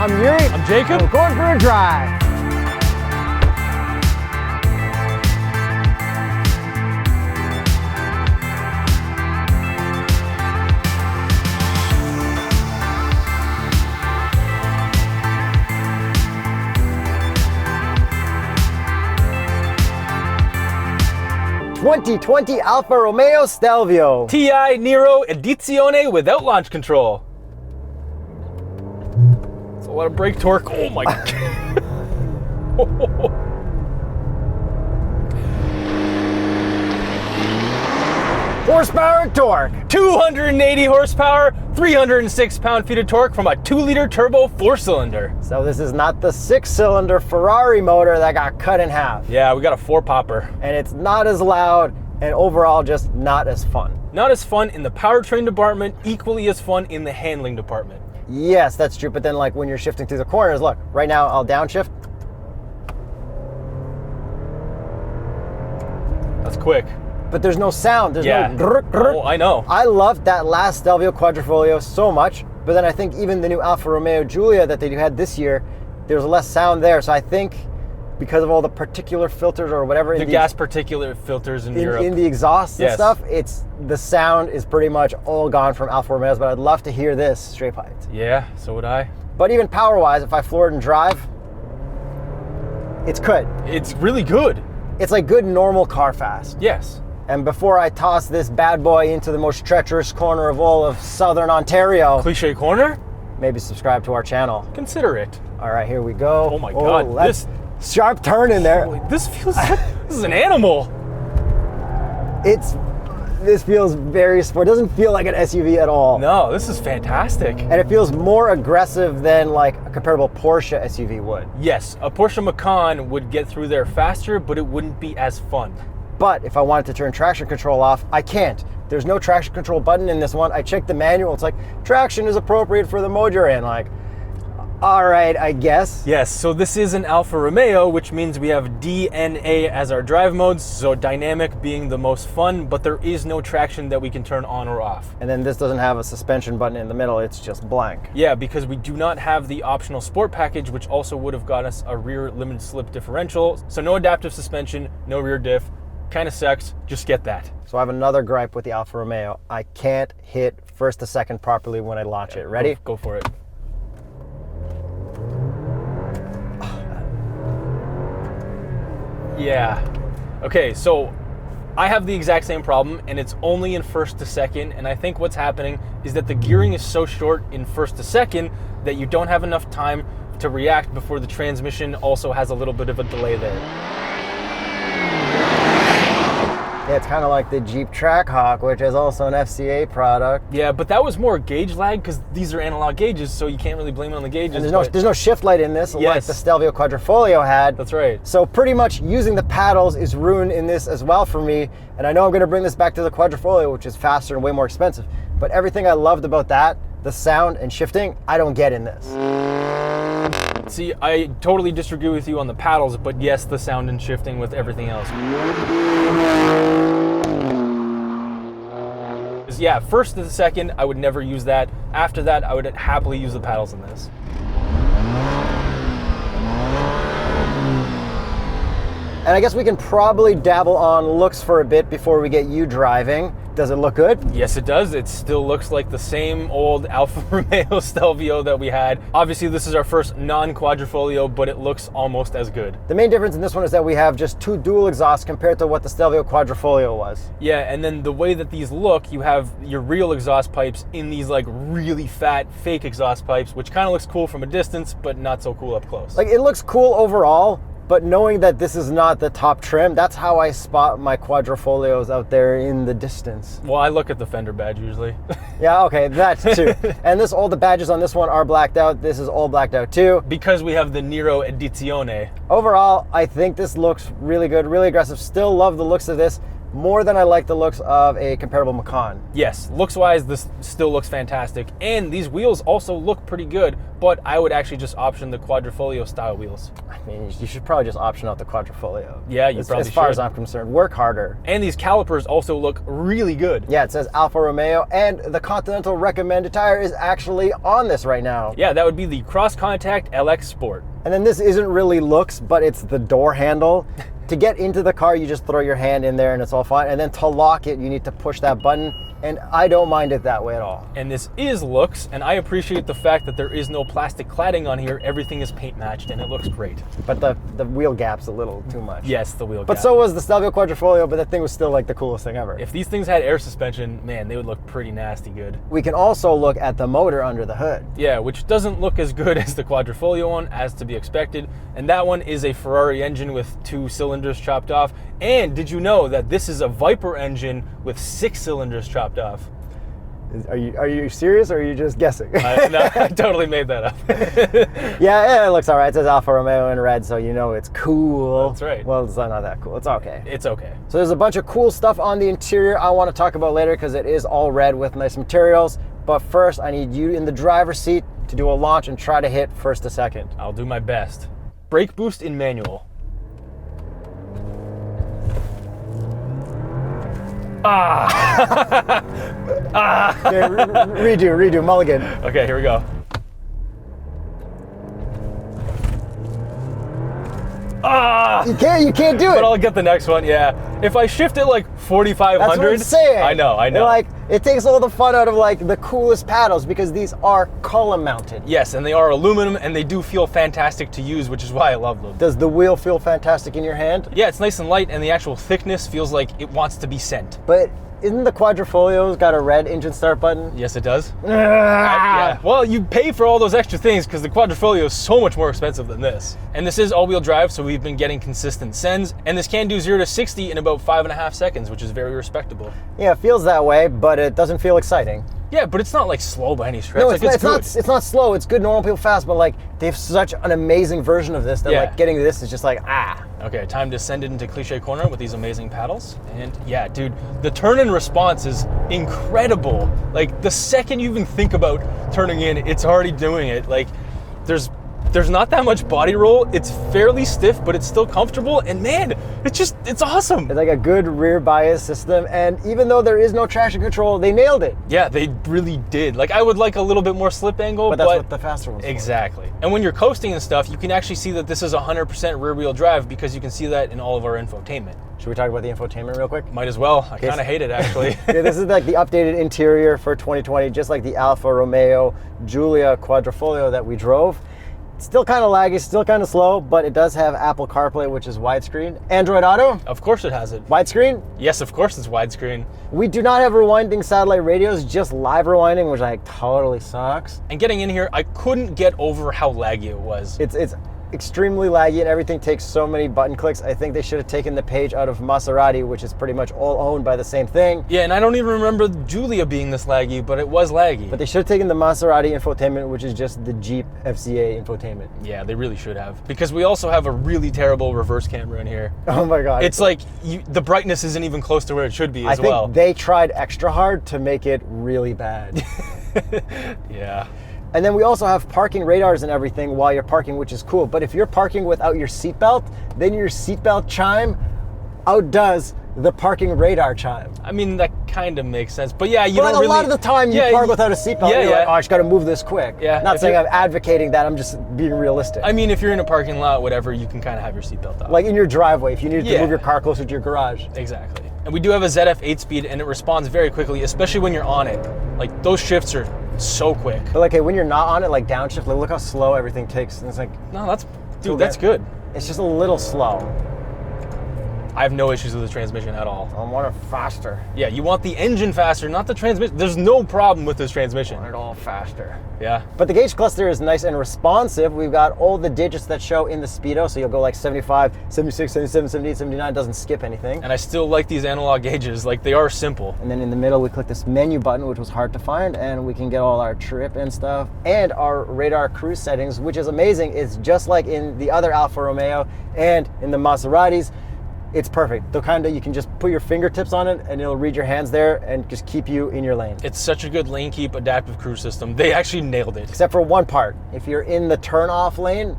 I'm Yuri. I'm Jacob. We're going for a drive. '20 Alfa Romeo Stelvio Ti Nero Edizione without launch control. It's a lot of brake torque. Oh my god. Horsepower and torque. 280 horsepower, 306 pound-feet of torque from a 2-liter turbo 4-cylinder. So this is not the 6-cylinder Ferrari motor that got cut in half. Yeah, we got a 4-popper. And it's not as loud and overall just not as fun. Not as fun in the powertrain department, equally as fun in the handling department. Yes, that's true, but then like when you're shifting through the corners, look, right now I'll downshift. That's quick. But there's no sound, there's Yeah. no grr, grr. Oh, I know. I loved that last Stelvio Quadrifoglio so much, but then I think even the new Alfa Romeo Giulia that they had this year, there's less sound there. So I think because of all the particular filters or whatever The gas particulate filters in Europe. in the exhaust and Yes. stuff, the sound is pretty much all gone from Alfa Romeos, but I'd love to hear this straight piped. Yeah, so would I. But even power-wise, if I floor it and drive, it's good. It's really good. It's like good normal car fast. Yes. And before I toss this bad boy into the most treacherous corner of all of Southern Ontario, Cliche corner? maybe subscribe to our channel. Consider it. All right, here we go. Oh my God, that's sharp turn in there. Holy, this feels like, this is an animal. This feels very sport. It doesn't feel like an SUV at all. No, this is fantastic. And it feels more aggressive than like a comparable Porsche SUV would. Yes, a Porsche Macan would get through there faster, but it wouldn't be as fun. But if I wanted to turn traction control off, I can't. There's no traction control button in this one. I checked the manual. It's like, traction is appropriate for the mode you're in. Like, all right, I guess. Yes, so this is an Alfa Romeo, which means we have D and A as our drive modes, so dynamic being the most fun, but there is no traction that we can turn on or off. And then this doesn't have a suspension button in the middle. It's just blank. Yeah, because we do not have the optional sport package, which also would have got us a rear limited slip differential. So no adaptive suspension, no rear diff. Kind of sucks, just get that. So I have another gripe with the Alfa Romeo. I can't hit first to second properly when I launch it. Ready? Go for it. Yeah. Okay, so I have the exact same problem, and it's only in first to second, and I think what's happening is that the gearing is so short in first to second that you don't have enough time to react before the transmission also has a little bit of a delay there. Yeah, it's kind of like the Jeep Trackhawk, which is also an FCA product. Yeah, but that was more gauge lag because these are analog gauges, so you can't really blame it on the gauges. And there's no shift light in this, like Yes. the Stelvio Quadrifoglio had. That's right. So pretty much using the paddles is ruined in this as well for me. And I know I'm going to bring this back to the Quadrifoglio, which is faster and way more expensive. But everything I loved about that, the sound and shifting, I don't get in this. See, I totally disagree with you on the paddles, but yes, the sound and shifting with everything else. Yeah, first to the second, I would never use that. After that, I would happily use the paddles in this. And I guess we can probably dabble on looks for a bit before we get you driving. Does it look good? Yes, it does. It still looks like the same old Alfa Romeo Stelvio that we had. Obviously, this is our first non-Quadrifoglio, but it looks almost as good. The main difference in this one is that we have just two dual exhausts compared to what the Stelvio Quadrifoglio was. Yeah, and then the way that these look, you have your real exhaust pipes in these like really fat fake exhaust pipes, which kind of looks cool from a distance, but not so cool up close. Like, it looks cool overall, but knowing that this is not the top trim, that's how I spot my Quadrifoglios out there in the distance. Well, I look at the fender badge usually. Yeah, okay, that too. And all the badges on this one are blacked out. This is all blacked out too. Because we have the Nero Edizione. Overall, I think this looks really good, really aggressive. Still love the looks of this. more than I like the looks of a comparable Macan. Yes, looks-wise, this still looks fantastic. And these wheels also look pretty good, but I would actually just option the Quadrifoglio style wheels. I mean, you should probably just option out the Quadrifoglio. Yeah, you probably should. As far as I'm concerned, work harder. And these calipers also look really good. Yeah, it says Alfa Romeo, and the Continental recommended tire is actually on this right now. Yeah, that would be the Cross Contact LX Sport. And then this isn't really looks, but it's the door handle. To get into the car, you just throw your hand in there and it's all fine. And then to lock it, you need to push that button. And I don't mind it that way at all. And this is looks, and I appreciate the fact that there is no plastic cladding on here. Everything is paint matched, and it looks great. But the wheel gap's a little too much. Yes, the wheel gap. But so was the Stelvio Quadrifoglio, but that thing was still like the coolest thing ever. If these things had air suspension, man, they would look pretty nasty good. We can also look at the motor under the hood. Yeah, which doesn't look as good as the Quadrifoglio one, as to be expected. And that one is a Ferrari engine with 2 cylinders chopped off. And did you know that this is a Viper engine with 6 cylinders chopped off? Are you serious, or are you just guessing? No, I totally made that up. yeah, it looks all right. It says Alfa Romeo in red, so you know it's cool. That's right. Well, it's not that cool. It's okay. It's okay. So there's a bunch of cool stuff on the interior I want to talk about later because it is all red with nice materials. But first, I need you in the driver's seat to do a launch and try to hit first to second. I'll do my best. Brake boost in manual. Yeah, redo, mulligan. Okay, here we go. You can't do it. But I'll get the next one, yeah. If I shift it like 4,500. That's what I'm saying. I know. Like, it takes all the fun out of like the coolest paddles because these are column mounted. Yes, and they are aluminum and they do feel fantastic to use, which is why I love them. Does the wheel feel fantastic in your hand? Yeah, it's nice and light, and the actual thickness feels like it wants to be sent. But isn't the Quadrifoglio's got a red engine start button? Yes, it does. Yeah. Well, you pay for all those extra things because the Quadrifoglio is so much more expensive than this. And this is all-wheel drive, so we've been getting consistent sends. And this can do 0 to 60 in about 5.5 seconds, which is very respectable. Yeah, it feels that way, but it doesn't feel exciting. Yeah, but it's not like slow by any stretch. No, like, it's not slow. It's good, normal people fast, but like they have such an amazing version of this that like getting to this is just like Okay, time to send it into cliche corner with these amazing paddles. And yeah, dude, the turn and response is incredible. Like the second you even think about turning in, it's already doing it. Like there's not that much body roll. It's fairly stiff, but it's still comfortable. And man, it's awesome. It's like a good rear bias system. And even though there is no traction control, they nailed it. Yeah, they really did. Like I would like a little bit more slip angle, but that's what the faster one's exactly. For. And when you're coasting and stuff, you can actually see that this is 100% rear wheel drive because you can see that in all of our infotainment. Should we talk about the infotainment real quick? Might as well. I kind of hate it, actually. Yeah, this is like the updated interior for 2020, just like the Alfa Romeo Giulia Quadrifoglio that we drove. It's still kind of laggy, still kind of slow, but it does have Apple CarPlay, which is widescreen. Android Auto? Of course it has it. Widescreen? Yes, of course it's widescreen. We do not have rewinding satellite radios, just live rewinding, which like totally sucks. And getting in here, I couldn't get over how laggy it was. It's extremely laggy and everything takes so many button clicks. I think they should have taken the page out of Maserati, which is pretty much all owned by the same thing. Yeah, and I don't even remember Giulia being this laggy, but it was laggy. But they should have taken the Maserati infotainment, which is just the Jeep FCA infotainment. Yeah, they really should have. Because we also have a really terrible reverse camera in here. Oh my God. It's like the brightness isn't even close to where it should be as well. I think they tried extra hard to make it really bad. Yeah. And then we also have parking radars and everything while you're parking, which is cool. But if you're parking without your seatbelt, then your seatbelt chime outdoes the parking radar chime. I mean, that kind of makes sense. But yeah, a lot of the time you park without a seatbelt, you're like, oh, I just got to move this quick. Yeah. Not saying I'm advocating that, I'm just being realistic. I mean, if you're in a parking lot, whatever, you can kind of have your seatbelt off. Like in your driveway, if you need to move your car closer to your garage. Exactly. And we do have a ZF 8-speed, and it responds very quickly, especially when you're on it. Like, those shifts are so quick. But like, hey, when you're not on it, like downshift, like look how slow everything takes. And it's like, no, that's good. It's just a little slow. I have no issues with the transmission at all. I want it faster. Yeah, you want the engine faster, not the transmission. There's no problem with this transmission. I want it all faster. Yeah. But the gauge cluster is nice and responsive. We've got all the digits that show in the speedo, so you'll go like 75, 76, 77, 78, 79, doesn't skip anything. And I still like these analog gauges, like they are simple. And then in the middle, we click this menu button, which was hard to find, and we can get all our trip and stuff, and our radar cruise settings, which is amazing. It's just like in the other Alfa Romeo and in the Maseratis. it's perfect. The kind that you can just put your fingertips on it and it'll read your hands there and just keep you in your lane. It's such a good lane keep adaptive cruise system. They actually nailed it. Except for one part. If you're in the turn off lane,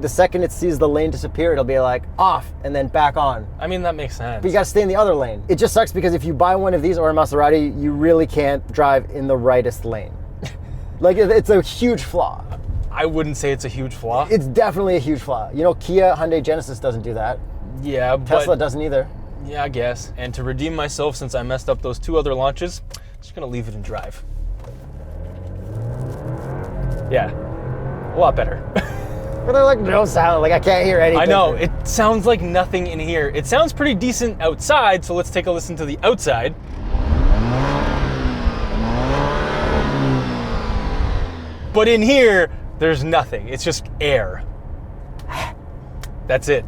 the second it sees the lane disappear, it'll be like off and then back on. I mean, that makes sense. But you gotta stay in the other lane. It just sucks because if you buy one of these or a Maserati, you really can't drive in the rightest lane. Like, it's a huge flaw. I wouldn't say it's a huge flaw. It's definitely a huge flaw. You know, Kia, Hyundai, Genesis doesn't do that. Yeah, Tesla doesn't either. Yeah, I guess. And to redeem myself, since I messed up those 2 other launches, I'm just gonna leave it in drive. Yeah, a lot better. But they're like no sound, like I can't hear anything. I know, it sounds like nothing in here. It sounds pretty decent outside, so let's take a listen to the outside. But in here, there's nothing. It's just air. That's it.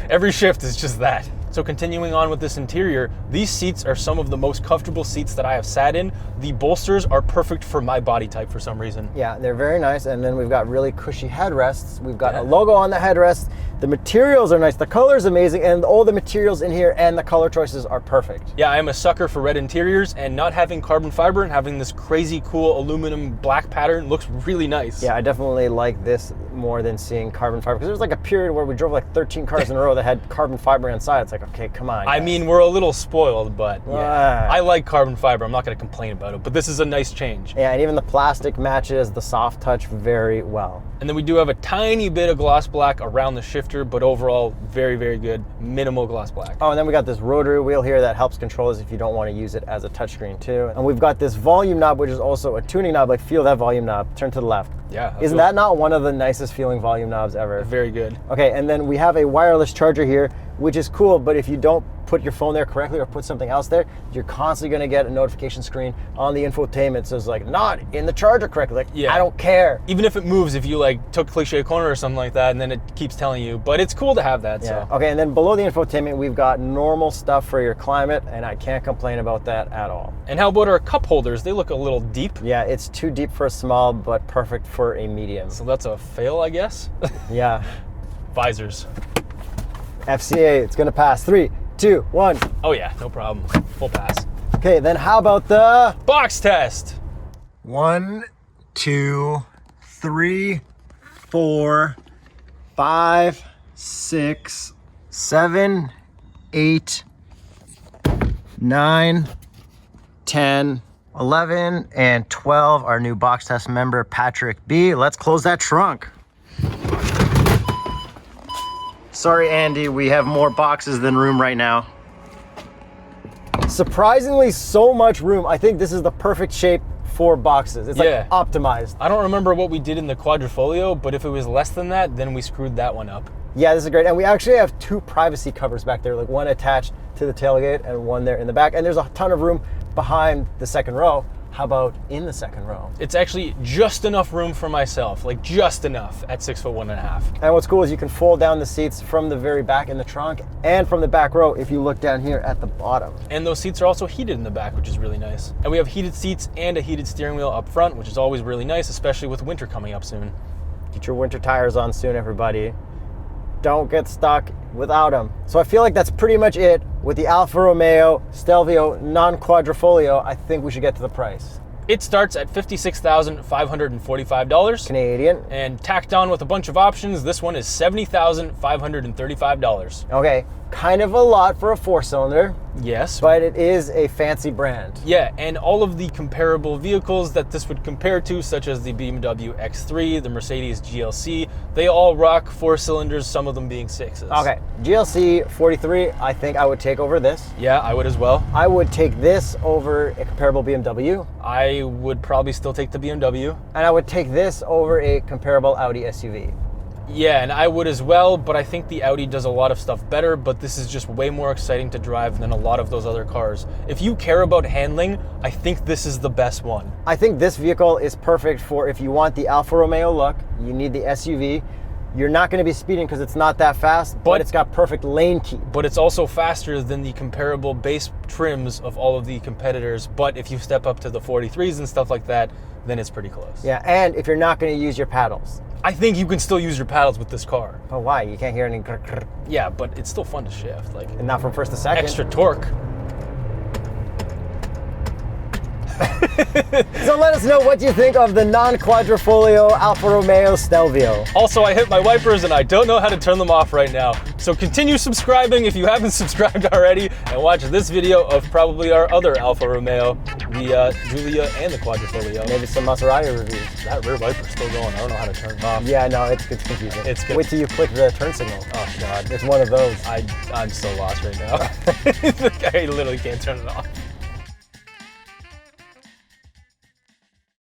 Every shift is just that. So continuing on with this interior, these seats are some of the most comfortable seats that I have sat in. The bolsters are perfect for my body type for some reason. Yeah, they're very nice. And then we've got really cushy headrests. We've got a logo on the headrest. The materials are nice. The color is amazing. And all the materials in here and the color choices are perfect. Yeah, I am a sucker for red interiors, and not having carbon fiber and having this crazy cool aluminum black pattern looks really nice. Yeah, I definitely like this more than seeing carbon fiber, because there was like a period where we drove like 13 cars in a row that had carbon fiber inside. It's like, okay, come on, guys. I mean, we're a little spoiled, but yeah. I like carbon fiber. I'm not going to complain about it, but this is a nice change. Yeah, and even the plastic matches the soft touch very well. And then we do have a tiny bit of gloss black around the shifter, but overall, very, very good. Minimal gloss black. Oh, and then we got this rotary wheel here that helps control this if you don't want to use it as a touchscreen too. And we've got this volume knob, which is also a tuning knob. Like, feel that volume knob. Turn to the left. Yeah. Isn't that not one of the nicest feeling volume knobs ever? Very good. Okay, and then we have a wireless charger here, which is cool, but if you don't put your phone there correctly or put something else there, you're constantly going to get a notification screen on the infotainment. So it's like, not in the charger correctly. Like, yeah. I don't care. Even if it moves, if you like took Cliche Corner or something like that, and then it keeps telling you, but it's cool to have that. Yeah. So. Okay, and then below the infotainment, we've got normal stuff for your climate, and I can't complain about that at all. And how about our cup holders? They look a little deep. Yeah, it's too deep for a small, but perfect for a medium. So that's a fail, I guess. Yeah. Visors. FCA, it's gonna pass. 3, 2, 1. Oh yeah, no problem. Full pass. Okay, then how about the box test? 1, 2, 3, 4, 5, 6, 7, 8, 9, 10, 11, and 12. Our new box test member, Patrick B. Let's close that trunk. Sorry, Andy, we have more boxes than room right now. Surprisingly, so much room. I think this is the perfect shape for boxes. It's like optimized. I don't remember what we did in the Quadrifoglio, but if it was less than that, then we screwed that one up. Yeah, this is great. And we actually have 2 privacy covers back there, like one attached to the tailgate and one there in the back. And there's a ton of room behind the second row. How about in the second row? It's actually just enough room for myself, like just enough at 6'1.5". And what's cool is you can fold down the seats from the very back in the trunk and from the back row if you look down here at the bottom. And those seats are also heated in the back, which is really nice. And we have heated seats and a heated steering wheel up front, which is always really nice, especially with winter coming up soon. Get your winter tires on soon, everybody. Don't get stuck without them. So I feel like that's pretty much it with the Alfa Romeo Stelvio non-Quadrifoglio. I think we should get to the price. It starts at $56,545 Canadian. And tacked on with a bunch of options, this one is $70,535. Okay, kind of a lot for a 4-cylinder. Yes. But it is a fancy brand. Yeah, and all of the comparable vehicles that this would compare to, such as the BMW X3, the Mercedes GLC, they all rock 4 cylinders, some of them being 6s. Okay, GLC 43, I think I would take over this. Yeah, I would as well. I would take this over a comparable BMW. I would probably still take the BMW. And I would take this over a comparable Audi SUV. Yeah, and I would as well, but I think the Audi does a lot of stuff better, but this is just way more exciting to drive than a lot of those other cars. If you care about handling, I think this is the best one. I think this vehicle is perfect for if you want the Alfa Romeo look, you need the SUV, you're not going to be speeding because it's not that fast, but it's got perfect lane keep. But it's also faster than the comparable base trims of all of the competitors. But if you step up to the 43s and stuff like that, then it's pretty close. Yeah, and if you're not going to use your paddles. I think you can still use your paddles with this car. But why? You can't hear any grr, grr. Yeah, but it's still fun to shift. Like, And not from first to second. extra torque. So let us know what you think of the non-quadrifoglio Alfa Romeo Stelvio. Also, I hit my wipers and I don't know how to turn them off right now. So continue subscribing if you haven't subscribed already, and watch this video of probably our other Alfa Romeo, the Giulia and the Quadrifoglio. Maybe some Maserati reviews. That rear wiper's still going. I don't know how to turn it off. Yeah, no, it's confusing. It's good. Wait till you click the turn signal. Oh God, It's one of those. I'm so lost right now. I literally can't turn it off.